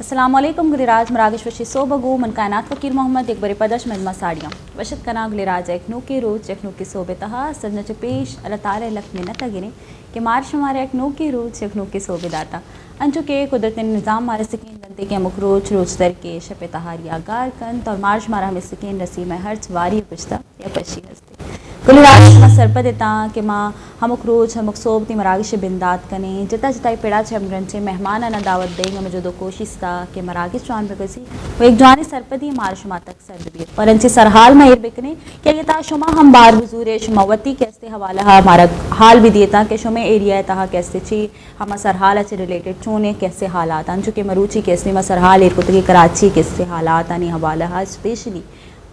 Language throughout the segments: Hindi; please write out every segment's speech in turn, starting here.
अस्सलामुअलैकुम गुलिराज मरागिश वशी सोबगू मन कायनात फ़कीर मोहम्मद एक बरे पदश मजमा साड़ियाँ वशत कना गुलिराज एकनू के रोज एकनू के सोबे तहा सजन पेश अल्लाह ताला लक मिन्नत गिने कि मार शुमार एकनू के रोज एकनू के सोबे दाता अंचु के कुदरत निज़ाम मारे सकीन बनते के मुखरोच रोज दर के शप तहारिया गार कंत और मार्च मारा में सकीन रसी में हर्च वारी पुछता या पशी हस्ते गुलिराज मां सरपदेता कि माँ हमक रोज हमक सोबती मरागिश बिंदात कने जिता जिताई पेड़ा छे हम ग्रंचे मेहमान ना दावत देंगे मुझे दो कोशिश था कि मरागिश चान पे कसी वो एक जानी सरपदी मार शुमा तक सरबीर और अंचे सरहाल में बिकने क्या ये ता शुमा हम बार बुजूरे शुमावती कैसे हवाला हमारा हाल भी दिए था कि शुमे एरिया था कैसे छी हम सरहाल अच्छे रिलेटेड चूने कैसे हालात अन चुके मरूची कैसे मैं सरहाल एक कुतगी कराची कैसे हालात आनी हवाला हा स्पेशली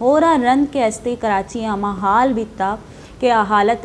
हो रहा रन के अस्ते कराची हमा हाल बीता के हालत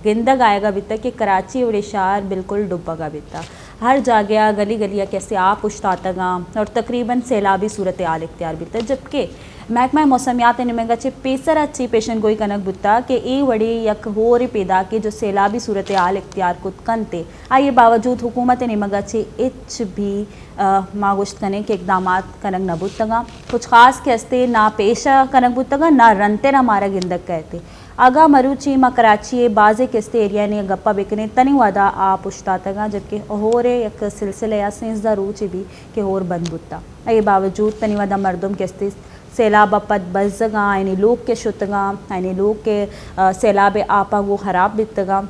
गिंदग आएगा बीता कि कराची और शहर बिल्कुल डुबगा बीता हर जगह गली गलियाँ कैसे आप उश्तातगा और तकरीबन सैलाबी सूरत आल इख्तियार बीता जबकि महकमा मौसमियात निमेगा चे पेसर अच्छी पेशन गोई कनक बुता कि ए वड़ी यक हो रे पैदा के जो सैलाबी सूरत आल इख्तियार कुत कनते आइए बावजूद हुकूमत निमगा चे इच भी मागुश्त कने के इकदाम कनक न बुतगा कुछ खास के हस्ते ना पेशा कनक बुतगा ना रनते ना मारा गिंदक कहते आगा मरूची मा कराची बाज़े किस्ते एरिया ने गप्पा बिकने तनी वादा आ पुश्तातगा जबकि होरे एक सिलसिले या सेंसदा रूची भी के होर बंद बुता ये बावजूद तनी वादा मर्दम किस्ते सैलाब पद बजगा यानी लोग के शुतगा यानी लोग के सैलाब आपा वो ख़राब बितगा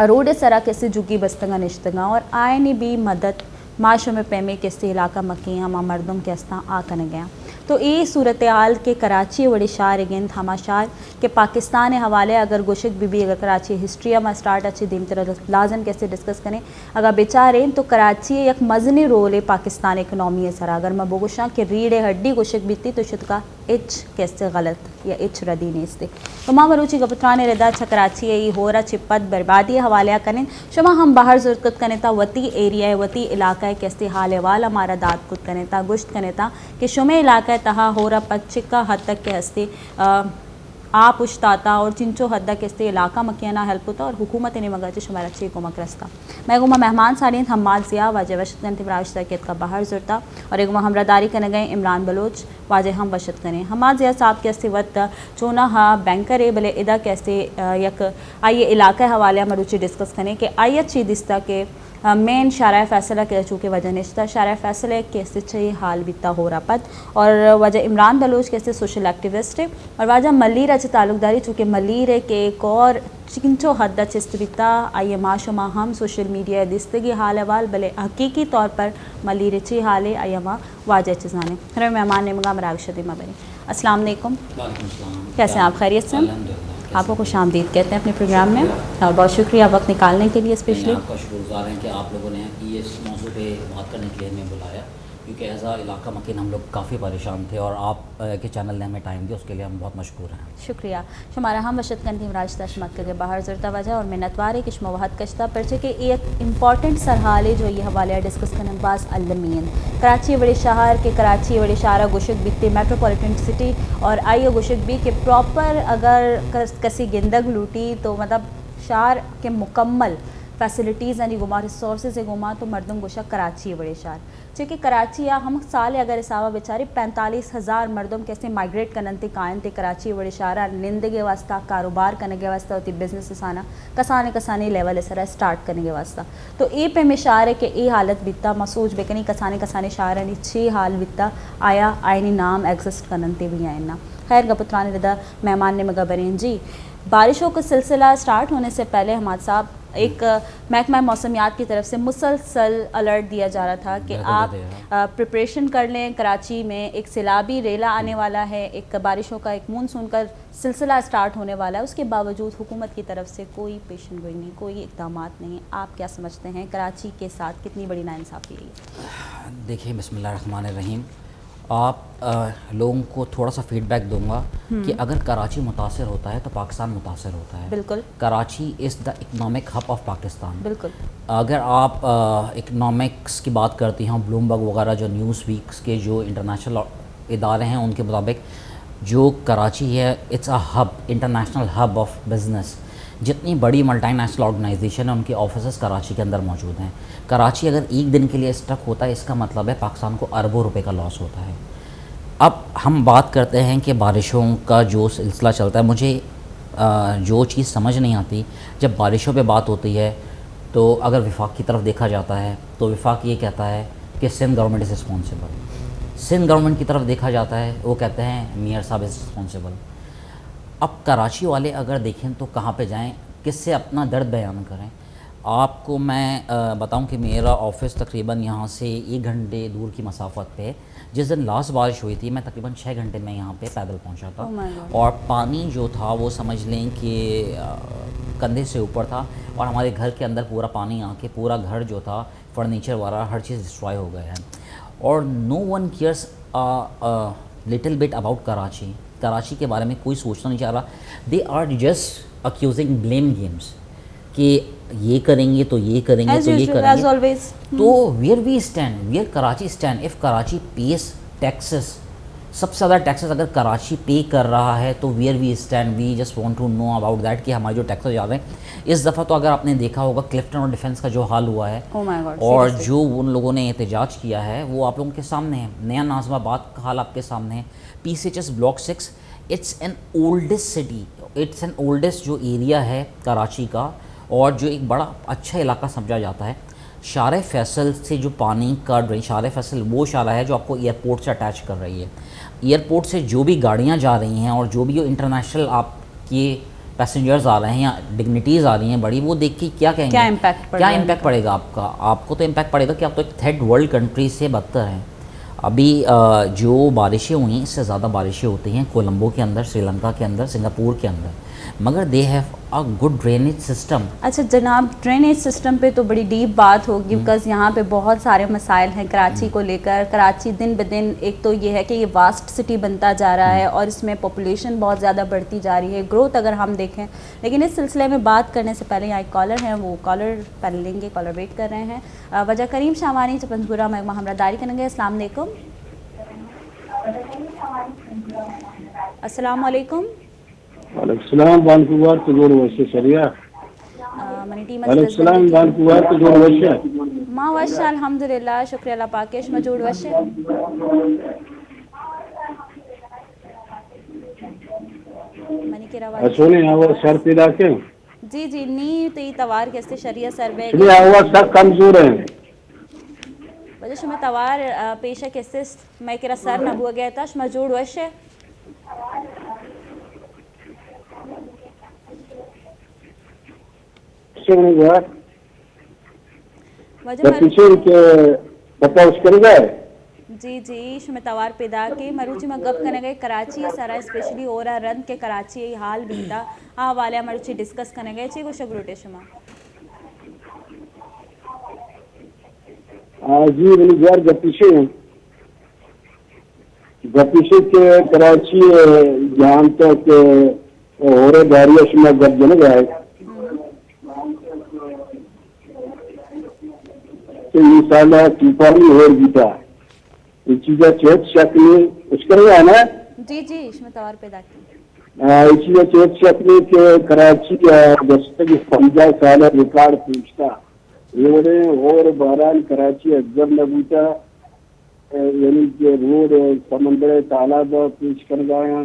रोड सरा कैसे जुगी बस्तगा निश्तगा और आयनी भी मदद माशो में पैमे कैसे इलाका मकी हम मर्दम के अस्ता आ कन गया तो ये सूरत हाल के कराची बड़ी शार गेंद हमा शार के पाकिस्तान हवाले अगर गोशक भी अगर कराची हिस्ट्री में स्टार्ट अच्छी दिन तरह लाजम कैसे डिस्कस करें अगर बेचारे तो कराची एक मजनी रोल है पाकिस्तान इकनॉमी है सर अगर मैं बोगुशा कि रीढ़ हड्डी गोशक बीती तो शुद का इच कैसे गलत या इच रदी ने इससे तो माँ मरूची गपत्रान रदा अच्छा कराची ये हो रहा छिपत बर्बादी हवाले करें शुमा हम बाहर जुर्कत कने था वती एरिया वती इलाका कैसे हाल वाल हमारा दाद कुत कने था गुश्त कने था कि शुमे इलाका तहा हो रहा पच्चिका हद तक के हस्ते आप उश्ताता और चिंचो हद्दा के इलाका मकियाना हेल्प होता और हुकूमत ने मगा शुमार अच्छी को मकरस्ता मैं गुमा मेहमान साड़ीन हमाद जिया वाजे वशतन तिमराज तकीत का बाहर जुरता और एक हमरादारी करने गए इमरान बलोच वाजे हम वशत करें हमाद जिया साहब कैसे वत चोना हा बैंकर है भले इदा कैसे यक आइए इलाका हवाले मरूची डिस्कस करें कि आइए अच्छी दिस्ता के मेन शारा फ़ैसला के चूँकि वजह निश्ता शारा फ़ैसला कैसे चाहिए हाल बीता हो रहा पद और वजह इमरान बलोच कैसे सोशल एक्टिविस्ट है और वजह मलीर अच्छे ताल्लुकदारी चूँकि मलीर है कि एक और चिंचो हद चिस्तबिता आइए माशुमा हम सोशल मीडिया दिस्तगी हाल वाल भले हकीकी तौर पर मलीर अच्छी हाल है आइए माँ वाजह चीज़ाने हमें मेहमान ने मगा मरागशदी मबनी अस्सलाम वालेकुम कैसे हैं आप खैरियत से आपको खुश आमदीद कहते हैं अपने प्रोग्राम में और बहुत शुक्रिया वक्त निकालने के लिए स्पेशली आपका शुक्रगुजार हैं कि आप लोगों ने ये इस मौजू पे बात करने के लिए हमें बुलाया क्योंकि ऐसा इलाका मकीन हम लोग काफ़ी परेशान थे और आप के चैनल ने हमें टाइम दिया उसके लिए हम बहुत मशकूर हैं शुक्रिया शुमारा हम वशत कन थी राजता शमत के बाहर जरता वजह और मिन्नतवार कि मवाहत कश्ता परचे कि एक इंपॉर्टेंट सरहाल जो ये हवाले डिस्कस करने बास अलमीन कराची बड़े शहर के कराची बड़े शारा गुशक बीते मेट्रोपॉलिटन सिटी और आइए गुशक भी कि प्रॉपर अगर कसी गिंदग लूटी तो मतलब शहर के मुकम्मल फैसिलिटीज़ यानी गुमा रिसोर्स गुमा तो मर्दम गोशा कराची बड़े शहर चूँकि कराची या हम साल अगर इसावा बेचारे 45,000 मर्दम कैसे माइग्रेट करनते कायन थे कराची बड़े शहरा निंद के वास्ता कारोबार करने के वास्ता होती बिजनेस आना कसाने लेवल सर स्टार्ट करने के वास्ता तो ए पे में शार है कि ए हालत बीता मसूज बेकनी कसाने शार यानी 6 हाल बीता आया आयनी नाम एग्जिस्ट करनते भी आए ना खैर गपुत्रान रदा मेहमान ने मगा बरें जी बारिशों का सिलसिला स्टार्ट होने से पहले हमारे साहब एक महकमा मौसमियात की तरफ से मुसलसल अलर्ट दिया जा रहा था कि आप प्रिपरेशन कर लें कराची में एक सैलाबी रेला आने वाला है एक बारिशों का एक मानसून का सिलसिला स्टार्ट होने वाला है उसके बावजूद हुकूमत की तरफ से कोई पेशन गोई नहीं कोई इक़दाम नहीं आप क्या समझते हैं कराची के साथ कितनी बड़ी नाइंसाफ़ी है देखिए बिस्मिल्लाहिर्रहमानिर्रहीम आप लोगों को थोड़ा सा फीडबैक दूंगा कि अगर कराची मुतासर होता है तो पाकिस्तान मुतासर होता है बिल्कुल Karachi is the economic hub of Pakistan बिल्कुल अगर आप इकनॉमिक्स की बात करती हैं ब्लूमबर्ग वगैरह जो न्यूज़ वीक्स के जो इंटरनेशनल इदारे हैं उनके मुताबिक जो कराची है it's a hub international hub of business जितनी बड़ी मल्टीनेशनल ऑर्गेनाइजेशन है उनके ऑफिसेस कराची के अंदर मौजूद हैं। कराची अगर एक दिन के लिए स्टक होता है, इसका मतलब है पाकिस्तान को अरबों रुपए का लॉस होता है। अब हम बात करते हैं कि बारिशों का जो सिलसिला चलता है, मुझे जो चीज़ समझ नहीं आती जब बारिशों पे बात होती है, तो अगर विफाक की तरफ देखा जाता है तो विफाक ये कहता है कि Sindh government is responsible. Sindh government की तरफ देखा जाता है, वो कहते हैं मियाँ साहब इज़ रिस्पॉन्सिबल। अब कराची वाले अगर देखें तो कहाँ पे जाएं, किससे अपना दर्द बयान करें। आपको मैं बताऊं कि मेरा ऑफ़िस तकरीबन यहाँ से 1 घंटे दूर की मसाफत पे है। जिस दिन लास्ट बारिश हुई थी मैं तकरीबन 6 घंटे में यहाँ पे पैदल पहुँचा था। Oh my God. और पानी जो था वो समझ लें कि कंधे से ऊपर था, और हमारे घर के अंदर पूरा पानी आके पूरा घर जो था फर्नीचर वाला हर चीज़ डिस्ट्रॉय हो गया है। और no one cares little bit about Karachi. Karachi के बारे में कोई सोचना नहीं चाह रहा। They are just accusing blame games कि ये करेंगे तो ये करेंगे As तो ये usual, as करेंगे। always. तो where we stand, where Karachi stand if Karachi pays taxes, सबसे ज़्यादा टैक्सेस अगर कराची पे कर रहा है तो where we stand, we just want to know about that कि हमारे जो टैक्सेस जा रहे हैं। इस दफ़ा तो अगर आपने देखा होगा क्लिफ्टन और डिफेंस का जो हाल हुआ है, Oh my God, और seriously. जो उन लोगों ने एहतजाज किया है वो आप लोगों के सामने है। नया नाज़िमाबाद का हाल आपके सामने है। PCHS block 6, it's an oldest city, it's an oldest जो एरिया है कराची का, और जो एक बड़ा अच्छा इलाका समझा जाता है। शार फैसल से जो पानी का ड्रेन, शार फैसल वो शारा है जो आपको एयरपोर्ट से अटैच कर रही है। एयरपोर्ट से जो भी गाड़ियाँ जा रही हैं और जो भी इंटरनेशनल आपके पैसेंजर्स आ रहे हैं या डिग्निटीज़ आ रही हैं बड़ी, वो देख के क्या कहेंगे, क्या इम्पैक्ट क्या इम्पैक्ट पड़ेगा आपका। आपको तो इम्पैक्ट पड़ेगा कि आप तो एक थर्ड वर्ल्ड कंट्री से बदतर हैं। अभी जो बारिशें हुई इससे ज़्यादा बारिशें होती हैं कोलंबो के अंदर, श्रीलंका के अंदर, सिंगापुर के अंदर, मगर they have a good drainage system. अच्छा जनाब, ड्रेनेज सिस्टम पे तो बड़ी डीप बात होगी, बिकॉज यहाँ पे बहुत सारे मसाइल हैं कराची को लेकर। कराची दिन ब दिन, एक तो ये है कि ये वास्ट सिटी बनता जा रहा है और इसमें पॉपुलेशन बहुत ज़्यादा बढ़ती जा रही है, ग्रोथ अगर हम देखें। लेकिन इस सिलसिले में बात करने से पहले यहाँ एक कॉलर हैं, वो कॉलर पहले लेंगे, कॉलर वेट कर रहे हैं। वजह करीम शामानी चपंजपुरा में हमरादारी करेंगे। अस्सलाम वालेकुम। अस्सलाम वालेकुम। वालेकुम बानकुवार तजोर वैसे शरिया। मनी टीम वालेकुम बानकुवार तजोर वैसे माँ वश अल्हम्दुलिल्लाह, शुक्रिया अल्लाह पाकेश मजूद वशे। मनी के रवाज सोने आवाज सर पिला के जी जी नी ती तवार के शरिया सर्वे सुने आवाज सब कमजोर है। वजह शुमे तवार पेशा के मैं केरा सर न हुआ गया था मजूद वशे। सुने यार वजह पीछे के बताओ कर गए। जी जी शुमे तवार पैदा के मरुचि में गप करने गए कराची सारा स्पेशली हो रहा रन के कराची हाल बीता हाँ वाले मरुचि डिस्कस करने गए ची कुछ ग्रोटे शुमा जी मैंने यार गपीशे के कराची जहाँ तक हो रहे बारिश में गप जन गए तो ये साला टीपारी हो गीता ये चीज़ें चेत शक्ल उसका है ना। जी जी इसमें तवार पैदा की चीज़ें चेत शक्ल के कराची दस्तक पंजा साल रिकॉर्ड पूछता ये और बहरहाल कराची अफजल लगूता यानी कि रोड समंदर तालाब पेश कर गए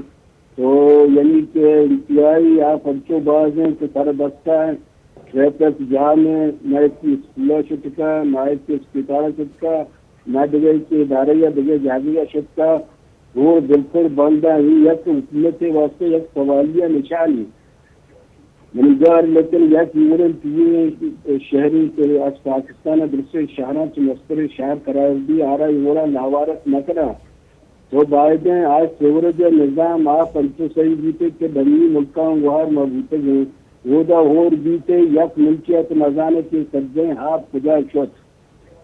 तो यानी कि इंतहाई आप अच्छे बाज हैं तो सारा बस्ता है ट्रैफिक जाम है, ना इसकी स्कूल छुटका, ना इसके अस्पताल छुटका, ना जगह के इदारे या जगह जागिया छुटका, रोड बिल्कुल बंद है। एक हुकूमत के वास्ते एक सवालिया निशान है मनजार, लेकिन यह शहरी के आज पाकिस्तान दूसरे शहरों से मस्तर शहर करार दी आ रहा है वो लावारस न करा तो बायदें आज सेवरेज निज़ाम आप पंचो सही बीते के बनी मुल्का वहार मबूते हैं वोदा और बीते यक मिल्कियत नजाने के सज्जे आप खुदा शोत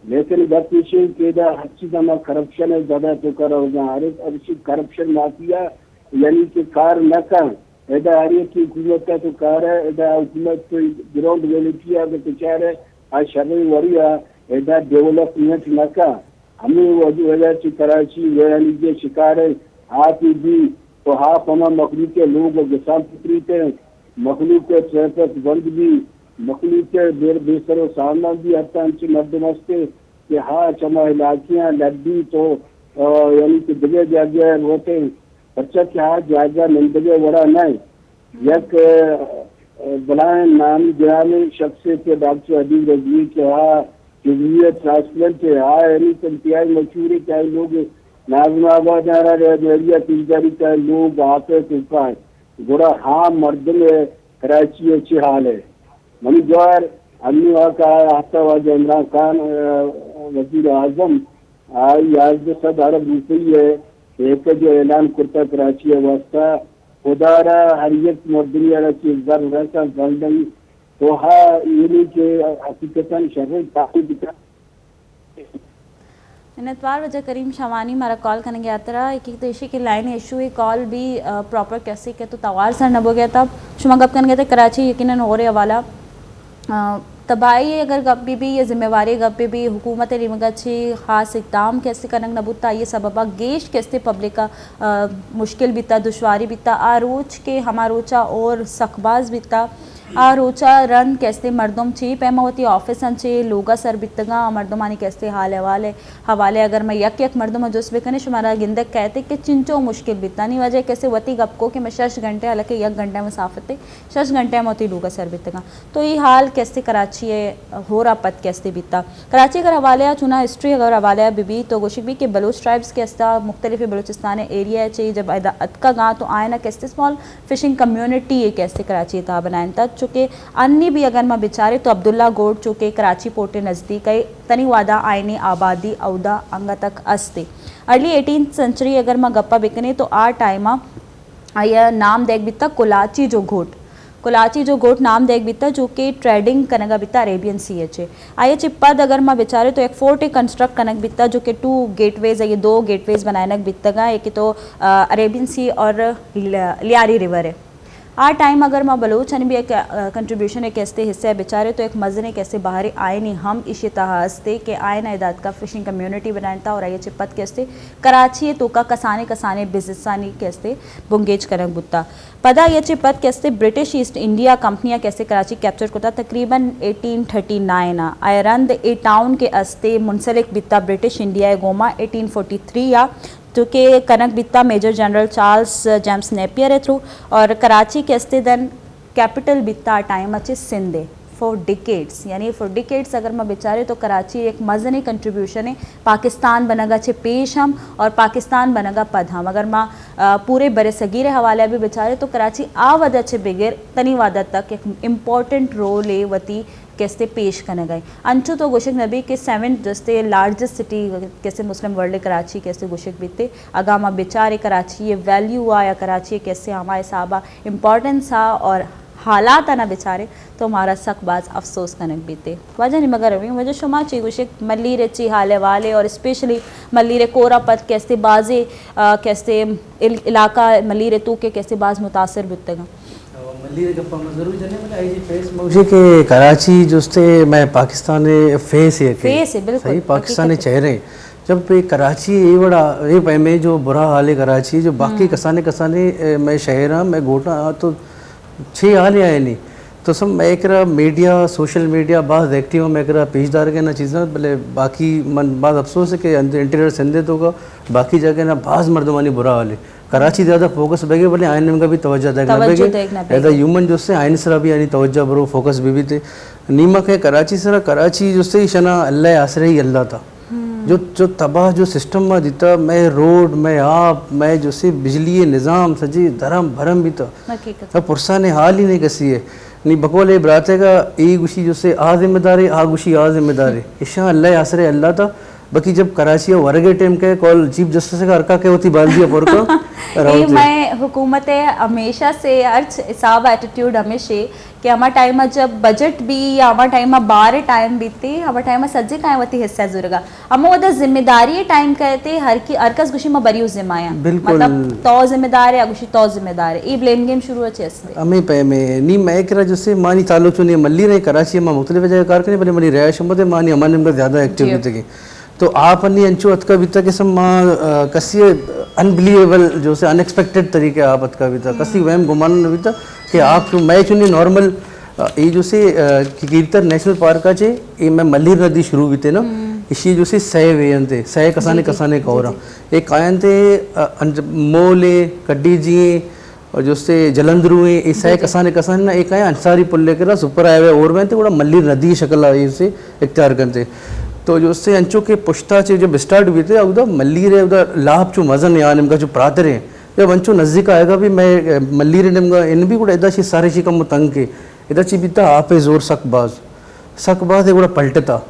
लेकिन गपीशे के दा अच्छी दमा करप्शन है ज़्यादा तो कर अच्छी करप्शन माफिया यानी कि कार न कर ऐसा आरिया की हुकूमत का तो कार है ऐसा हुकूमत को ग्राउंड रियलिटी है तो चाह रहे आज शहरी वरिया ऐसा डेवलपमेंट न का हमें वजह से कराची यानी के शिकार है आप भी तो आप हमारा मकरी के लोग गसाम फिक्री थे मखलूक ट्रैफिक बंद भी मखलूक बेसरो सामना भी हत्या मर्द मस्ते कि हाँ चमा इलाकियाँ लड्डी तो यानी कि जगह जगह होते बच्चा क्या जायजा मिलते बड़ा नहीं यक बनाए नाम ग्रामीण शख्स के डॉक्टर अदीब रजी के हाँ जरूरियत ट्रांसप्लांट है हाँ यानी कि इंतहाई मशहूर है चाहे लोग नाजमाबाद एरिया तिलजारी चाहे लोग आते तुका है गोरा हाँ मर्द में कराची अच्छी हाल है मनी जवाहर अम्मी वहाँ का आता हुआ जो इमरान खान वजीर आजम आई आज सब अरब रुपये है एक जो ऐलान करता कराची वास्ता खुदारा हरियत मर्दनी वाला चीज दर वैसा बंदगी तो हाँ ये के हकीकतन शहर काफी दिखा इतवार वजह करीम शवानी मारा कॉल करने गया था एक तो इसी की लाइन इशू है कॉल भी प्रॉपर कैसे के तो तवार सर नबो गया था शुमा गप करने गए थे कराची यकीनन हो रहे वाला तबाही अगर गप्पी भी ये जिम्मेवारी गप्पी भी हुकूमत रिमगछी ख़ास इकदाम कैसे करंग नबूता ये सबबा गेश कैसे पब्लिक का मुश्किल बीता दुश्वारी बीता आरोच के हमारोचा और सकबाज बीता आरोचा रन कैसे मर्दम ची पैमा होती ऑफिस चे लोगा सर बितगा मर्दमानी कैसे हाल हवाले अगर मैं यक मर्दम जुस बेकने शुमारा गिंदक कहते कि चिंचो मुश्किल बिता नहीं वजह कैसे वती गप को कि मैं 6 घंटे हालांकि 1 घंटे मुसाफते 6 घंटे में होती लोगा सर बितगा तो ये हाल कैसे कराची है हो रहा पत कैसे बीता कराची अगर हवाले चुना हिस्ट्री अगर हवाले बीबी तो गोशिक भी कि बलोच ट्राइब्स के अस्ता मुख्तलिफ बलोचिस्तान एरिया चाहिए जब अदका गाँव तो आए ना कैसे स्मॉल फिशिंग कम्यूनिटी है कैसे कराची था बनाए था चुके अन्य भी अगर मैं बिचारे तो अब्दुल्ला गोड चुके कराची पोर्टे नज़दीक है तनी वादा आयनी आबादी औदा अंगा तक अस्ते अर्ली 18th सेंचुरी अगर मैं गप्पा बिकने तो आ टाइमा आया नाम देख बिता कुलाची जो गोट नाम देख बिता जो कि ट्रेडिंग कनगा बिता अरेबियन सी एच आया चिप्पद अगर मैं बिचारे तो एक फोर्ट कंस्ट्रक्ट कनक बिता जो कि 2 गेटवेज है ये 2 गेटवेज बनानक बितगा एक तो अरेबियन सी और लियारी रिवर है आ टाइम अगर मैं बलूचन भी एक कंट्रीब्यूशन एक ऐसे हिस्से बेचारे तो एक मज़ने कैसे बाहर आए नहीं हम इसी तहस्ते के आए ना इदाद का फिशिंग कम्युनिटी बनाता था और ये चिपत कैसे कराची तो का कसाने बिजनेसानी कैसे बुंगेज करक बुत्ता पदा ये चिपत कैसे ब्रिटिश ईस्ट इंडिया कंपनियां कैसे कराची कैप्चर करता तकरीबन 1839 आयरंद ए टाउन के अस्ते मुंसलिक बिता ब्रिटिश इंडिया गोमा 1843 या जो कि कनक बिता major general Charles James Napier है थ्रू और कराची के अस्ते दिन कैपिटल बिता टाइम अच्छे सिंधे फॉर डिकेड्स यानी फॉर डिकेड्स अगर मैं बेचारे तो कराची एक मज़नी कंट्रीब्यूशन है पाकिस्तान बनगा छे पेश हम और पाकिस्तान बनगा पद हम अगर मैं पूरे बरे सगीरे हवाले भी बेचारे तो कराची आवद अच्छे बिगेर तनी वादत तक एक इम्पॉर्टेंट रोल है वती कैसे पेश करने गए अंचु तो गुशिक नबी के 7 जस्ते लार्जेस्ट सिटी कैसे मुस्लिम वर्ल्ड कराची कैसे गुशिक बीते अगामा बेचारे कराची ये वैल्यू हुआ या कराची कैसे हमारे साहबा इम्पॉर्टेंस था और हालात ना बेचारे तो हमारा सकबाज अफसोस कनक बीते वजह नहीं मगर रही वजह शुमा ची गुशिक मल्ली ची हाले वाले और स्पेशली मल्ली रे कोरापत कैसे बाजे कैसे इलाका मल्ली रे तू के कैसे बाज मुतासर बीतेगा के कराची जोस्ते मैं पाकिस्तान फेस है बिल्कुल सही पाकिस्तानी चेहरे जब ये कराची ये बड़ा ये में जो बुरा हाल है कराची जो बाकी कसाने मैं शहर मैं गोटा तो 6 हाल आए नहीं तो सब मैं एक मीडिया सोशल मीडिया बात देखती हूँ मैं पेशदार के ना चीज़ें भले बाकी मन बात अफसोस है कि इंटीरियर सिंधे तो का बाकी जगह ना बाज मर्दमानी बुरा हाल है कराची ज़्यादा फोकस बेगे भले आइन में का भी तवज्जो देखना बेगे ऐसा ह्यूमन जो से आइन सरा भी यानी तवज्जो बरो फोकस भी थे नीमक है कराची सरा कराची जो से शना अल्लाह आसरे ही अल्लाह था जो तबाह जो सिस्टम में दिता मैं रोड मैं आप मैं जो से बिजली निज़ाम सजी धर्म भरम भी था अब पुरसा ने हाल ही नहीं कसी है नहीं बकौल बराते का ई गुशी जो से आ जिम्मेदार है आ गुशी आ जिम्मेदार है ईशा अल्लाह आसरे अल्लाह था बाकी जब कराची वरगे टाइम के कॉल चीफ जस्टिस का अरका के होती बालदिया पर को मैं हुकूमत हमेशा से अर्थ हिसाब एटीट्यूड हमेशा कि हमारा टाइम जब बजट भी या हमारा टाइम बारे टाइम बीते हमारा टाइम सज्जे का वती हिस्सा जुर्गा हम वो जिम्मेदारी टाइम कहते हर की अरकस गुशी में बरी जिम्माया मतलब तो जिम्मेदार है गुशी तो जिम्मेदार है ये ब्लेम गेम शुरू अच्छे से हमें पे में नी मैं करा जैसे मानी ताल्लुक चुने मल्ली रहे कराची में मुख्तलिफ जगह कार करने भले मनी रिहायश मत मानी हमारे में ज़्यादा एक्टिविटी की तो आप अन्य अंचो अतका बीता के सम कसी अनबिलीवेबल जो से अनएक्सपेक्टेड तरीके आप अतका बीता कसी वहम गुमान बीता કે આપ મેચ ની નોર્મલ એ જો છે કીર્તન નેશનલ પાર્ક છે એ मैं मल्लीर नदी शुरू हुई थे ना इसी जो से सह वेयन थे सह कसाने कसाने कौरा एक कायन थे मोले कड्डी जी और जो से जलंधरू ये सह कसाने कसाने ना एक आया अंसारी पुल लेकर सुपर हाईवे और में थे वो मल्लीर नदी शक्ल आई से इख्तियार करते तो जो से अंचो के पुश्ता से जब स्टार्ट हुए थे उधर मल्लीर है उधर लाभ जो मजन यार इनका जो प्रातर है जब अंचो नज़दीक आएगा भी मैं मल्लीर इनका इन भी కూడా इधर सारे चीज कम तंग के इधर ची बीता आपे जोर सकबाज है కూడా पलटता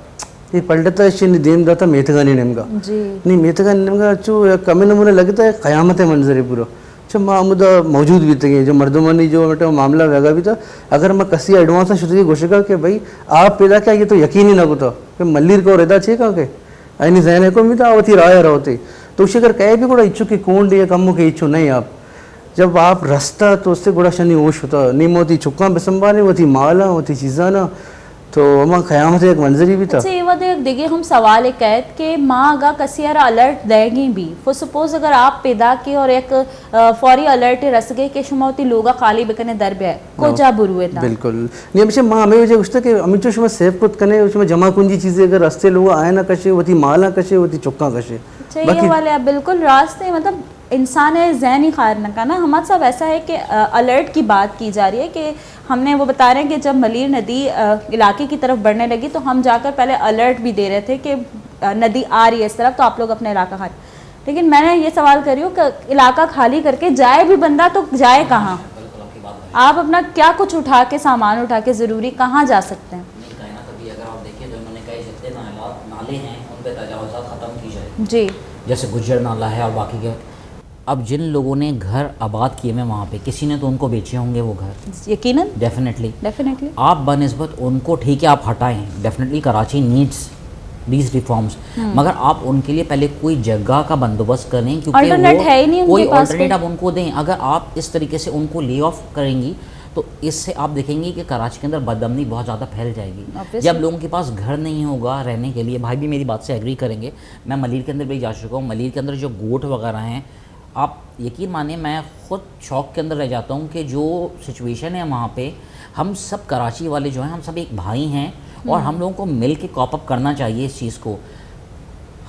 ये पलटता है नी देम दाता मेथगानी नेमगा जी नहीं मेथगानी नेमगा जो कमे नमूने लगता है क़यामत मंजर है पूरा जब मामूदा मौजूद भी थे जो मर्दमानी जो बेटा मामला वेगा भी था अगर मैं कसी एडवांस शुरू की कोशिश कर कि भाई आप पैदा क्या ये तो यकीन ही ना होता कि मल्लीर को रेदा छे का के आईनी जहन को भी था आवती राय रहते तो उसे अगर कहे भी गुड़ा इच्छू की कोंड या कम के इच्छू नहीं आप जब आप रास्ता तो उससे गुड़ा शनि होश होता नहीं मोती चुक्का बेसंबा नहीं होती माला होती चीज़ा ना तो वहाँ क़यामत एक मंजरी भी था अच्छा ये वह देखिए हम सवाल एक कहत कि माँ अगर कसी यार अलर्ट देंगी भी फॉर सपोज अगर आप पैदा के और एक फौरी अलर्ट रस गए कि शुमावती लोगा खाली बेकने दर बे को जा बुरुए था बिल्कुल नहीं हमेशा माँ हमें वजह उससे कि अमित जो शुमा सेव कुछ करने उसमें जमा कुंजी चीज़ें अगर रास्ते लोग आए ना कशे होती माला कशे होती चुक्का कशे अच्छा ये वाले आप बिल्कुल रास्ते मतलब इंसान ज़हनी खारना का ना हमारे साथ ऐसा है कि अलर्ट की बात की जा रही है कि हमने वो बता रहे हैं कि जब मल्लीर नदी इलाके की तरफ बढ़ने लगी तो हम जाकर पहले अलर्ट भी दे रहे थे कि नदी आ रही है इस तरफ तो आप लोग अपना इलाका खाली लेकिन मैंने ये सवाल कर रही हूँ कि इलाका खाली करके जाए भी बंदा तो जाए कहाँ आप अपना क्या कुछ उठा के सामान उठा के ज़रूरी कहाँ जा सकते हैं जी जैसे गुज्जर नाला है और बाकी के अब जिन लोगों ने घर आबाद किए हुए वहाँ पे किसी ने तो उनको बेचे होंगे वो घर यकीनन डेफिनेटली आप बनिस्बत उनको ठीक है आप हटाएं definitely Karachi needs these reforms मगर आप उनके लिए पहले कोई जगह का बंदोबस्त करें क्योंकि वो कोई ऑल्टरनेट आप उनको दें अगर आप इस तरीके से उनको ले ऑफ करेंगी तो इससे आप देखेंगे कि कराची के अंदर बदअमनी बहुत ज़्यादा फैल जाएगी जब लोगों के पास घर नहीं होगा रहने के लिए भाई भी मेरी बात से एग्री करेंगे मैं मल्लीर के अंदर भी जा चुका हूँ मल्लीर के अंदर जो गोट वगैरह हैं आप यकीन मानिए मैं ख़ुद शौक के अंदर रह जाता हूँ कि जो सिचुएशन है वहाँ पे हम सब कराची वाले जो हैं हम सब एक भाई हैं और हम लोगों को मिल के कॉप अप करना चाहिए इस चीज़ को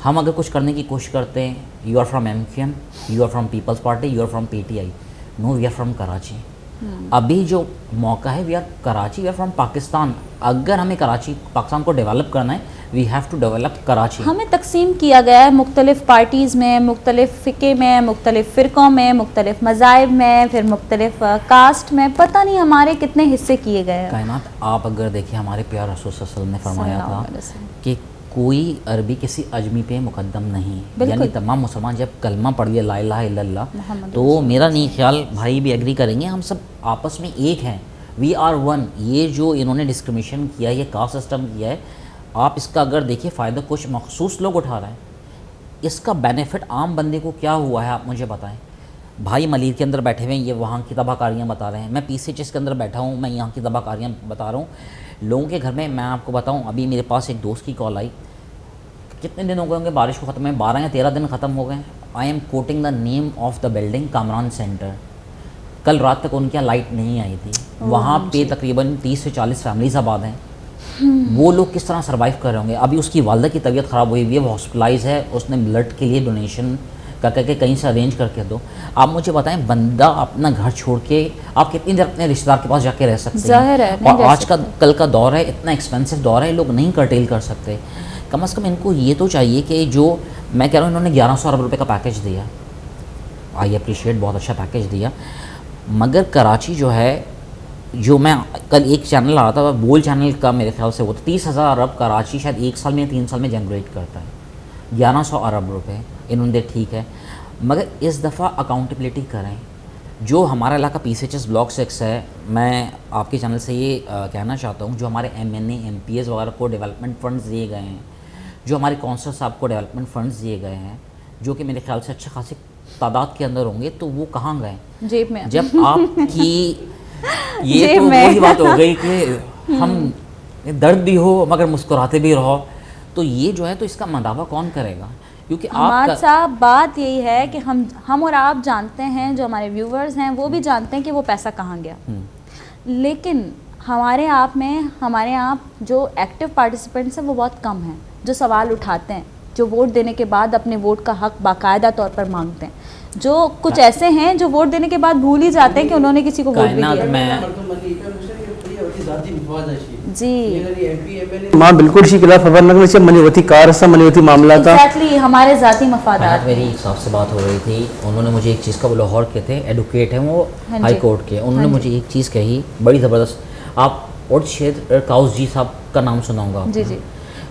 हम अगर कुछ करने की कोशिश करते हैं you are from MQM you are from Peoples Party you are from PTI no we are from Karachi अभी जो मौका है we are Karachi we are from Pakistan अगर हमें कराची पाकिस्तान को डेवलप करना है we have to develop Karachi हमें तकसीम किया गया है मुख्तलिफ पार्टीज़ में मुख्तलिफ फ़िके में मुख्तलिफ फ़िरक़ों में मुख्तलिफ मज़ाहिब में फिर मुख्तलिफ कास्ट में पता नहीं हमारे कितने हिस्से किए गए हैं कायनात आप अगर देखिए हमारे प्यार रसूल सल्लल्लाहु अलैहि वसल्लम ने फरमाया था कि कोई अरबी किसी अजमी पे मुकद्दम नहीं यानी तमाम मुसलमान जब कलमा पढ़ लिया ला इलाहा इल्लल्लाह तो मेरा नहीं ख्याल भाई भी एग्री करेंगे हम सब आपस में एक हैं वी आर वन ये जो इन्होंने डिस्क्रिमिनेशन किया ये कास्ट सिस्टम किया है आप इसका अगर देखिए फ़ायदा कुछ मखसूस लोग उठा रहे हैं इसका बेनिफिट आम बंदे को क्या हुआ है आप मुझे बताएं भाई मलीर के अंदर बैठे हुए हैं ये वहाँ की तबाहकारियाँ बता रहे हैं मैं PCHS के अंदर बैठा हूँ मैं यहाँ की तबाहकारियाँ बता रहा हूँ लोगों के घर में मैं आपको बताऊँ अभी मेरे पास एक दोस्त की कॉल आई कितने दिन हो गए होंगे बारिश को ख़त्म है 12 या 13 दिन ख़त्म हो गए I am quoting the name of the building Kamran centre कल रात तक उनके यहाँ लाइट नहीं आई थी वहाँ पे तकरीबन 30 से 40 फैमिलीज आबाद हैं वो लोग किस तरह सर्वाइव कर रहे होंगे अभी उसकी वालदा की तबीयत ख़राब हुई हुई है वो हॉस्पिटलाइज है उसने ब्लड के लिए डोनेशन का करके कहीं से अरेंज करके दो आप मुझे बताएं बंदा अपना घर छोड़ के आप कितनी देर अपने रिश्तेदार के पास जाके रह सकते हैं और आज का कल का दौर है इतना एक्सपेंसिव दौर है लोग नहीं कर्टेल कर सकते कम से कम इनको ये तो चाहिए कि जो मैं कह रहा हूँ इन्होंने 1100 अरब रुपये का पैकेज दिया आई अप्रिशिएट बहुत अच्छा पैकेज दिया मगर कराची जो है जो मैं कल एक चैनल आ रहा था बोल चैनल का मेरे ख्याल से वो 30,000 अरब कराची शायद 1 साल में 3 साल में जनरेट करता है 1100 अरब रुपये इन्होंने ठीक है मगर इस दफ़ा अकाउंटेबिलिटी करें जो हमारा इलाका PCHS ब्लॉक 6 है मैं आपके चैनल से ये कहना चाहता हूँ जो हमारे MNA MPs वगैरह को डेवलपमेंट फंड्स दिए गए हैं जो हमारे कौंसल साहब को डेवलपमेंट फंड्स दिए गए हैं जो कि मेरे ख्याल से अच्छा खासी तादाद के अंदर होंगे तो वो कहाँ गए जेब में जब आपकी ये तो वही बात हो गई कि हम दर्द भी हो मगर मुस्कुराते भी रहो तो ये जो है तो इसका मदावा कौन करेगा क्योंकि हमाद साहब बात यही है कि हम और आप जानते हैं जो हमारे व्यूवर्स हैं वो भी जानते हैं कि वो पैसा कहाँ गया लेकिन हमारे यहाँ जो एक्टिव पार्टिसिपेंट्स हैं वो बहुत कम हैं, जो सवाल उठाते हैं, जो वोट देने के बाद अपने वोट का हक बाकायदा तौर पर मांगते हैं। जो कुछ ऐसे हैं जो वोट देने के बाद भूल ही जाते हैं कि उन्होंने किसी को वोट भी कायनात दिया। जी मां बिल्कुल शी खिलाफ खबर लगने से मनीवती कार सा मनीवती मामला था। एग्जैक्टली, हमारे जाती मफादात। मेरी एक साहब से बात हो रही थी, उन्होंने मुझे एक चीज़ का, वो लाहौर के थे, एडवोकेट हैं वो, हाँ जी। हाई कोर्ट के। उन्होंने मुझे एक चीज़ कही बड़ी ज़बरदस्त। आप और शेर काउस जी साहब का नाम सुना होगा आपने। जी जी।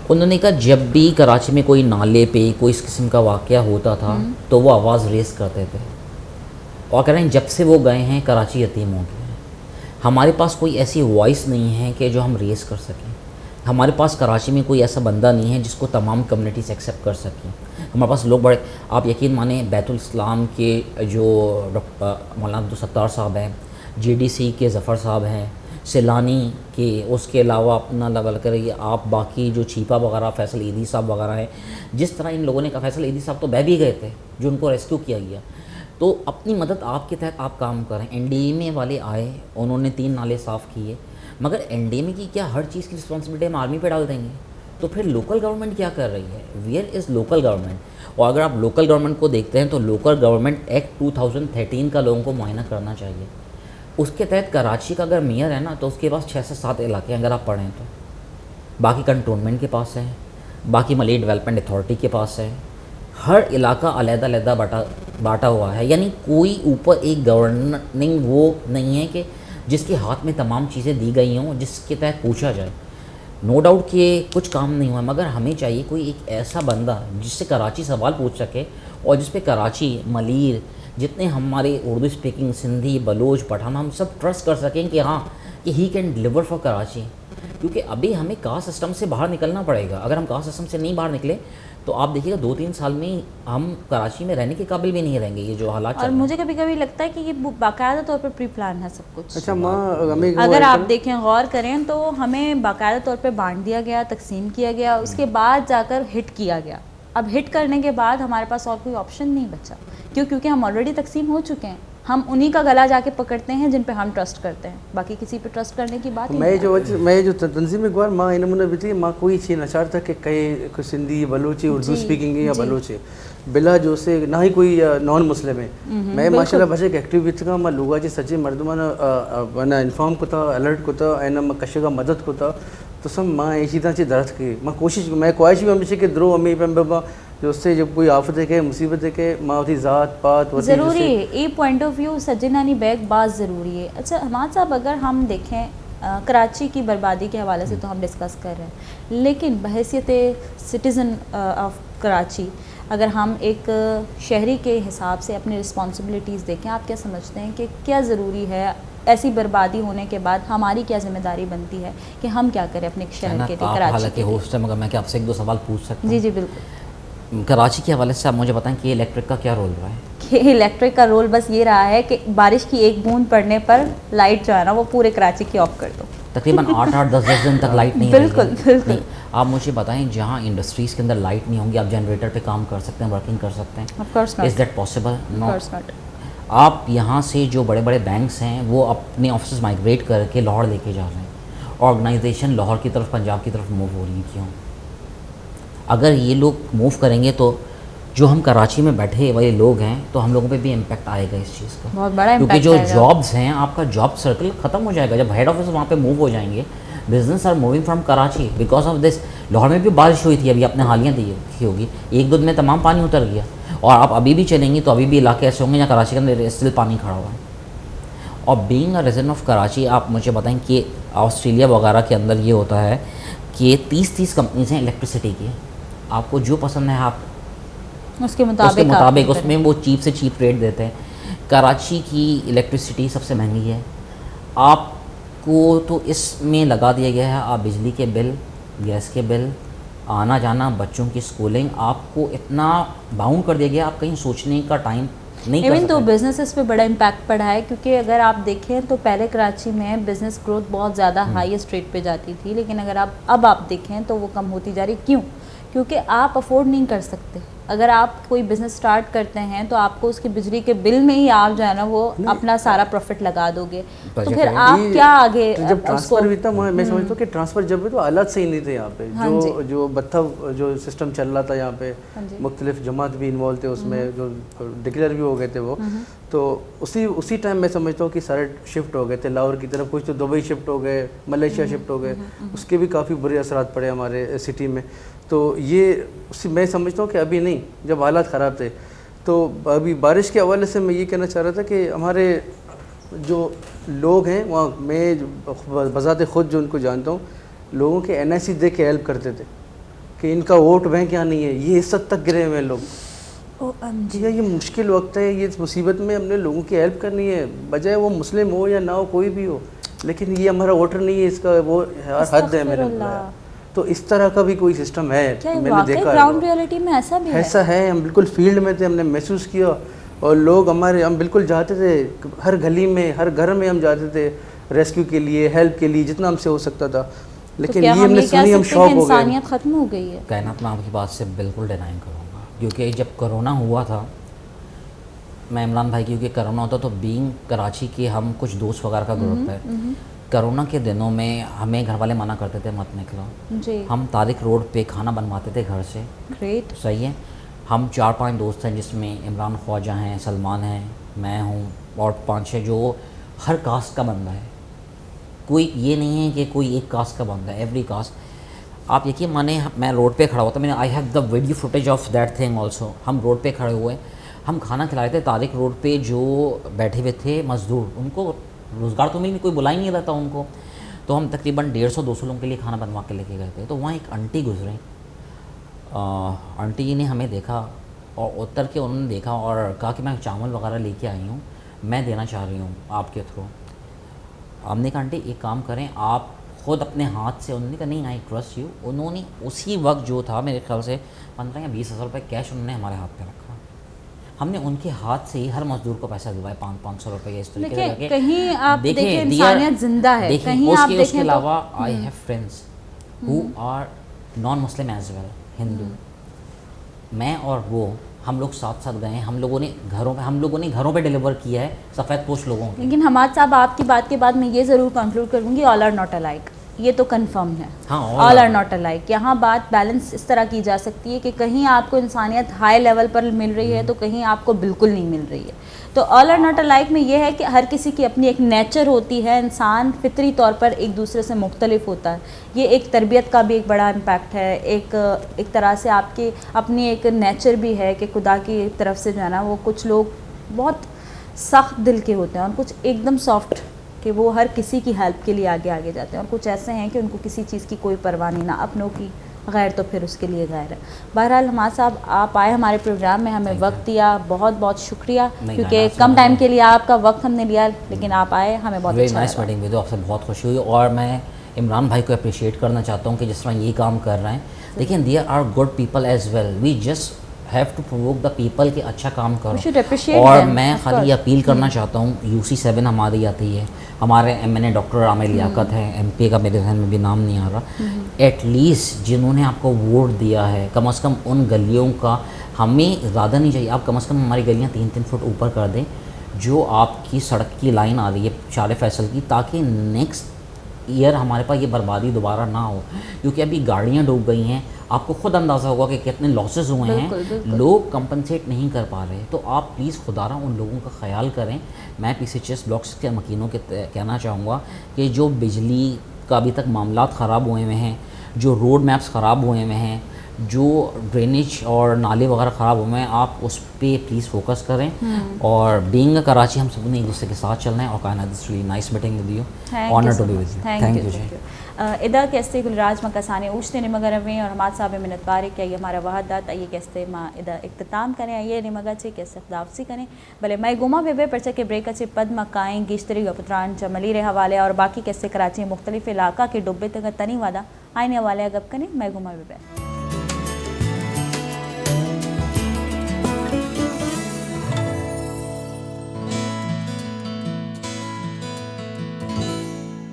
उन्होंने कहा जब भी कराची में कोई नाले पे कोई इस किस्म का वाक़या होता था तो वो आवाज़ रेस करते थे, और कह रहे हैं जब से वो गए हैं कराची यतीम हो गया है। हमारे पास कोई ऐसी वॉइस नहीं है कि जो हम रेस कर सकें। हमारे पास कराची में कोई ऐसा बंदा नहीं है जिसको तमाम कम्युनिटीज़ एक्सेप्ट कर सकें। हमारे पास लोग बड़े, आप यकीन माने बैतुल इस्लाम के जो मौलाना अब्दुल सत्तार साहब हैं, JDC के ज़फ़र साहब हैं, सैलानी के, उसके अलावा अपना लेवल करिए आप बाकी जो चीपा वगैरह फैसल ईदी साहब वगैरह हैं, जिस तरह इन लोगों ने कहा, फैसल ईदी साहब तो बह भी गए थे जो उनको रेस्क्यू किया गया। तो अपनी मदद आपके तहत आप काम करें। NDMA वाले आए, उन्होंने 3 नाले साफ़ किए, मगर NDMA की क्या हर चीज़ की रिस्पॉन्सिबिलिटी हम आर्मी पे डाल देंगे? तो फिर लोकल गवर्नमेंट क्या कर रही है? Where is local government? और अगर आप लोकल गवर्नमेंट को देखते हैं तो लोकल गवर्नमेंट एक्ट 2013 का लोगों को मुआयना करना चाहिए। उसके तहत कराची का अगर मेयर है ना तो उसके पास 6 से 7 इलाके हैं अगर आप पढ़ें तो, बाकी कंटोनमेंट के पास है, बाकी मलई डेवलपमेंट अथॉरिटी के पास है, हर इलाका अलग-अलग बांटा हुआ है। यानी कोई ऊपर एक गवर्निंग वो नहीं है कि जिसके हाथ में तमाम चीज़ें दी गई हों, जिसके तहत पूछा जाए। नो डाउट कि कुछ काम नहीं हुआ, मगर हमें चाहिए कोई एक ऐसा बंदा जिससे कराची सवाल पूछ सके और जिस पे कराची, मलीर, जितने हमारे उर्दू स्पीकिंग, सिंधी, बलोच, पठान, हम सब ट्रस्ट कर सकें कि हाँ कि he can deliver for Karachi. क्योंकि अभी हमें कास्ट सिस्टम से बाहर निकलना पड़ेगा। अगर हम कास्ट सिस्टम से नहीं बाहर निकले तो आप देखिएगा 2-3 साल में हम कराची में रहने के काबिल भी नहीं रहेंगे, ये जो हालात चल और रहे हैं। मुझे कभी कभी लगता है कि ये बाकायदा तौर पर प्री प्लान है सब कुछ। अच्छा माँ, हमें अगर आप देखें, गौर करें तो हमें बाकायदा तौर पे बांट दिया गया, तकसीम किया गया, उसके बाद जाकर हिट किया गया। अब हिट करने के बाद हमारे पास और कोई ऑप्शन नहीं बचा। क्यों? क्योंकि हम ऑलरेडी तकसीम हो चुके हैं। हम उन्हीं का गला जाके पकड़ते हैं जिन पे हम ट्रस्ट करते हैं, बाकी किसी पे ट्रस्ट करने की बात ही नहीं। मैं जो तंजीम गुआर माँ इन मुने बिती माँ कोई चीज़ नचार था कि कई सिंधी, बलोची, उर्दू स्पीकिंग या बलोची बिला जो से ना ही कोई नॉन मुस्लिम है। मैं माशाल्लाह बस एक एक्टिविटी का माँ लोगा जी सच्चे मर्दमान वना इन्फॉर्म को था, अलर्ट को था, एन माँ कशे का मदद को था। तो सब माँ ऐसी तरह से दर्द की माँ कोशिश, मैं ख्वाहिश भी हमेशा कि द्रो अम्मी बाबा जो उससे जब कोई आफत है के मुसीबत है के माँ उसी ज़ात पात ज़रूरी है। ए पॉइंट ऑफ व्यू सज्जनानी बैग बात ज़रूरी है। अच्छा हमाद साहब, अगर हम देखें कराची की बर्बादी के हवाले से तो हम डिस्कस कर रहे हैं, लेकिन बहैसियत सिटीज़न ऑफ कराची अगर हम एक शहरी के हिसाब से अपनी रिस्पॉन्सिबिलिटीज़ देखें, आप क्या समझते हैं कि क्या ज़रूरी है? ऐसी बर्बादी होने के बाद हमारी क्या जिम्मेदारी बनती है कि हम क्या करें अपने शहर के लिए, कराची हालांकि होस्ट है, मगर मैं क्या आपसे 1-2 सवाल पूछ सकता हूँ? जी जी बिल्कुल। कराची के हवाले से आप मुझे बताएं कि इलेक्ट्रिक का क्या रोल रहा है? कि इलेक्ट्रिक का रोल बस ये रहा है कि बारिश की एक बूंद पड़ने पर लाइट जो है ना वो पूरे कराची की ऑफ कर दो। तकरीबन 8-10 दिन तक लाइट नहीं बिल्कुल रहेगी। बिल्कुल। नहीं, आप मुझे बताएं जहाँ इंडस्ट्रीज़ के अंदर लाइट नहीं होंगी, आप जनरेटर पे काम कर सकते हैं, वर्किंग कर सकते हैं? Of course not. Is that possible? Of course not. आप यहाँ से जो बड़े बड़े बैंक्स हैं वो अपने ऑफिस माइग्रेट करके लाहौर लेके जा रहे हैं। ऑर्गेनाइजेशन लाहौर की तरफ, पंजाब की तरफ मूव हो रही है। क्यों? अगर ये लोग मूव करेंगे तो जो हम कराची में बैठे वाले लोग हैं तो हम लोगों पे भी इम्पैक्ट आएगा इस चीज़ का, बहुत बड़ा क्योंकि इम्पैक्ट जो आएगा। जॉब्स हैं, आपका जॉब सर्कल ख़त्म हो जाएगा जब हेड ऑफिस वहाँ पे मूव हो जाएंगे। Business are moving from Karachi because of this. Lahore में भी बारिश हुई थी, अभी आपने हालिया देखी होगी, 1-2 दिन में तमाम पानी उतर गया। और आप अभी भी चलेंगी तो अभी भी इलाके ऐसे होंगे जहाँ कराची के अंदर स्टिल पानी खड़ा हुआ है। और being a resident of Karachi, आप मुझे बताएं कि ऑस्ट्रेलिया वगैरह के अंदर ये होता है कि 30 कंपनीज हैं इलेक्ट्रिसिटी की। आपको जो पसंद है आप उसके मुताबिक उसमें वो चीप से चीप रेट देते हैं। कराची की इलेक्ट्रिसिटी सबसे महंगी है। आपको तो इसमें लगा दिया गया है, आप बिजली के बिल, गैस के बिल, आना जाना, बच्चों की स्कूलिंग, आपको इतना बाउंड कर दिया गया, आप कहीं सोचने का टाइम नहीं कर इवन तो सकते। बिजनेसेस पे बड़ा इम्पैक्ट पड़ा है, क्योंकि अगर आप देखें तो पहले कराची में बिज़नेस ग्रोथ बहुत ज़्यादा हाईएस्ट रेट पे जाती थी, लेकिन अगर आप अब देखें तो वो कम होती जा रही। क्यों? क्योंकि आप अफोर्ड नहीं कर सकते। अगर आप कोई बिजनेस स्टार्ट करते हैं तो आपको उसकी बिजली के बिल में ही आप जो है ना वो अपना सारा प्रॉफिट लगा दोगे, तो बजट फिर है। आप क्या आगे जब ट्रांसफर हुई था मैं समझता हूँ कि ट्रांसफर जब हुई तो हालात सही नहीं थे यहाँ पे, हाँ जो बत्था जो सिस्टम चल रहा था यहाँ पे, हाँ जी। मुख्तलिफ जमात भी इन्वॉल्व थे उसमें, जो डिक्लेयर भी हो गए थे वो, तो उसी टाइम मैं समझता हूँ कि सारे शिफ्ट हो गए थे लाहौर की तरफ, कुछ तो दुबई शिफ्ट हो गए, मलेशिया शिफ्ट हो गए, उसके भी काफ़ी बुरे असरात पड़े हमारे सिटी में। तो ये मैं समझता हूँ कि अभी नहीं, जब हालात ख़राब थे, तो अभी बारिश के हवाले से मैं ये कहना चाह रहा था कि हमारे जो लोग हैं वहाँ, मैं बज़ाते ख़ुद जो उनको जानता हूँ, लोगों के NIC दे के हेल्प करते थे कि इनका वोट बैंक यहाँ नहीं है, ये इस हद तक गिरे हुए हैं लोग। जी ये मुश्किल वक्त है, ये मुसीबत में हमने लोगों की हेल्प करनी है, बजाय वो मुस्लिम हो या ना हो, कोई भी हो, लेकिन ये हमारा वोटर नहीं है, इसका वो हद है मेरे। तो इस तरह का भी कोई सिस्टम है, मैंने देखा ग्राउंड रियलिटी में ऐसा भी ऐसा है। हम बिल्कुल फील्ड में थे, हमने महसूस किया, और लोग हम बिल्कुल जाते थे, हर गली में हर घर में हम जाते थे रेस्क्यू के लिए, हेल्प के लिए, जितना हमसे हो सकता था, लेकिन ये हमने सुनी, हम शॉक हो गए। इंसानियत खत्म हो गई है। कायनात, मैं आपकी बात से बिल्कुल डिनाई करूँगा, क्योंकि जब कोरोना हुआ था, मैं इमरान भाई, क्योंकि कोरोना होता तो बीइंग कराची के हम कुछ दोस्त वगैरह का ग्रुप है, कोरोना के दिनों में हमें घर वाले मना करते थे मत निकलो जी। हम तारिक रोड पे खाना बनवाते थे घर से। ग्रेट। सही है। हम 4-5 दोस्त हैं, जिसमें इमरान ख्वाजा हैं, सलमान हैं, मैं हूँ, और 5-6 जो हर कास्ट का बंदा है। कोई ये नहीं है कि कोई एक कास्ट का बंदा है, एवरी कास्ट। आप यकीन माने, मैं रोड पे खड़ा होता, मैंने I have the video footage of that thing also. हम रोड पे खड़े हुए, हम खाना खिला रहे थे तारिक रोड पे, जो बैठे हुए थे मज़दूर, उनको रोज़गार तो मिल नहीं, कोई बुला ही नहीं रहता उनको, तो हम तकरीबन 150-200 लोगों के लिए खाना बनवा के लेके गए थे। तो वहाँ एक आंटी गुजरी, आंटी जी ने हमें देखा और उतर के उन्होंने देखा और कहा कि मैं चावल वगैरह लेके आई हूँ, मैं देना चाह रही हूँ आपके थ्रू। हमने कहा आंटी एक काम करें, आप ख़ुद अपने हाथ से, उन्होंने कहा नहीं आई ट्रस्ट यू, उन्होंने उसी वक्त जो था मेरे ख्याल से 15 या 20 हज़ार रुपये कैश उन्होंने हमारे हाथ पे रखा। हमने उनके हाथ से ही हर मजदूर को पैसा दिलवाए, 500-500 रुपये इस तरीके से। कहीं आप देखिए इंसानियत जिंदा है, कहीं आप देखें। उसके अलावा I have friends who are non Muslim as well, Hindu. मैं और वो, हम लोग साथ साथ गए, हम लोगों ने घरों पे डिलीवर किया है सफ़ेद पोश लोगों को। लेकिन हमाद साहब, आपकी बात के बाद मैं ये ज़रूर कंक्लूड करूँगी, ऑल आर नॉट अलाइक, ये तो कंफर्म है। हाँ, ऑल आर नॉट अलाइक। यहाँ बात बैलेंस इस तरह की जा सकती है कि कहीं आपको इंसानियत हाई लेवल पर मिल रही है तो कहीं आपको बिल्कुल नहीं मिल रही है। तो ऑल आर नॉट अलाइक में ये है कि हर किसी की अपनी एक नेचर होती है, इंसान फितरी तौर पर एक दूसरे से मुख्तलिफ होता है। ये एक तरबियत का भी एक बड़ा इम्पैक्ट है, एक तरह से आपकी अपनी एक नेचर भी है कि खुदा की तरफ से जो है ना, वो कुछ लोग बहुत सख्त दिल के होते हैं और कुछ एकदम सॉफ्ट, कि वो हर किसी की हेल्प के लिए आगे आगे जाते हैं, और कुछ ऐसे हैं कि उनको किसी चीज़ की कोई परवाह नहीं, ना अपनों की, गैर तो फिर उसके लिए गैर है। बहरहाल हमाद साहब, आप आए हमारे प्रोग्राम में, हमें वक्त दिया, बहुत बहुत शुक्रिया, क्योंकि कम टाइम के लिए आपका वक्त हमने लिया, लेकिन आप आए, हमें बहुत अच्छा नाइस मीटिंग विद यू, आपसे बहुत खुशी हुई। और मैं इमरान भाई को अप्रिशिएट करना चाहता हूँ कि जिस तरह ये काम कर रहे हैं, लेकिन there are good people as well, we just have to provoke the people के अच्छा काम करो। और मैं खाली अपील करना चाहता हूँ, UC7 हमारी आती है, हमारे MNA डॉक्टर आमिर लियाकत है, MP का मेरे जहन में भी नाम नहीं आ रहा, एटलीस्ट जिन्होंने आपको वोट दिया है, कम से कम उन गलियों का, हमें ज़्यादा नहीं चाहिए, आप कम से कम हमारी गलियाँ 3-3 फुट ऊपर कर दें, जो आपकी सड़क की लाइन आ रही है शाले फैसल की, ताकि नेक्स्ट ईयर हमारे पास ये बर्बादी दोबारा ना हो। क्योंकि अभी गाड़ियाँ डूब गई हैं, आपको खुद अंदाज़ा होगा कि कितने लॉसेस हुए हैं, लोग कंपनसेट नहीं कर पा रहे। तो आप प्लीज़ खुदारा उन लोगों का ख्याल करें। मैं PCHS ब्लॉक्स के मकीनों के कहना चाहूँगा कि जो बिजली का अभी तक मामलात ख़राब हुए हुए हैं, जो रोड मैप्स ख़राब हुए हुए हैं, जो ड्रेनेज और नाले वगैरह ख़राब हुए हैं, आप उस पर प्लीज़ फोकस करें। और बीइंग कराची, हम सब ने एक दूसरे के साथ चलना है। और Kainat, this really nice meeting with you, honour to be with you, thank you ji. इदा कैसे गुलराज मकासाने ऊँचते निमगरवें और हमाद साहब मिनत बारे क्या ये हमारा वहादात आइए कैसे माँ इदा इख्तिताम करें, आइए निमगा से कैसे खुदाफसी करें। भले मैं गुमा बेबे परचा के ब्रेक अच्छे पद मकाएँ गिश्तरी गपुत्रान जमली रे हवाले और बाकी कैसे कराची मुख्तलिफ इलाका के डुब्बे तक तनी वादा आने वाले गप करें। मैं गुमा बेबे।